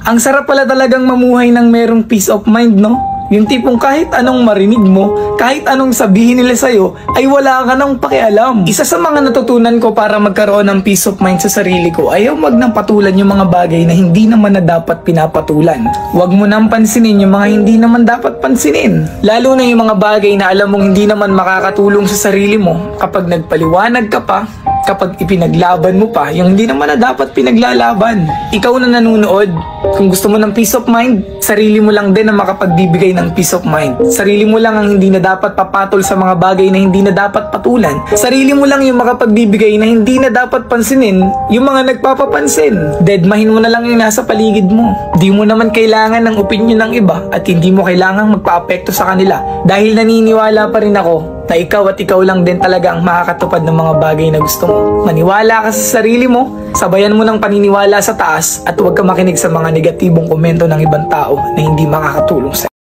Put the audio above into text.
Ang sarap pala talagang mamuhay ng merong peace of mind, no? Yung tipong kahit anong marinig mo, kahit anong sabihin nila sa'yo, ay wala ka nang pakialam. Isa sa mga natutunan ko para magkaroon ng peace of mind sa sarili ko, ayaw wag nang patulan yung mga bagay na hindi naman na dapat pinapatulan. Huwag mo nang pansinin yung mga hindi naman dapat pansinin. Lalo na yung mga bagay na alam mong hindi naman makakatulong sa sarili mo kapag nagpaliwanag ka pa, kapag ipinaglaban mo pa yung hindi naman na dapat pinaglalaban. Ikaw na nanonood, kung gusto mo ng peace of mind, sarili mo lang din ang makapagbibigay ng peace of mind. Sarili mo lang ang hindi na dapat papatol sa mga bagay na hindi na dapat patulan. Sarili mo lang yung makapagbibigay na hindi na dapat pansinin yung mga nagpapapansin. Deadmahin mo na lang yung nasa paligid mo. Di mo naman kailangan ng opinion ng iba at hindi mo kailangang magpa-apekto sa kanila. Dahil naniniwala pa rin ako na ikaw at ikaw lang din talaga ang makakatupad ng mga bagay na gusto mo. Maniwala ka sa sarili mo, sabayan mo ng paniniwala sa taas at huwag ka makinig sa mga negatibong komento ng ibang tao na hindi makakatulong sa'yo.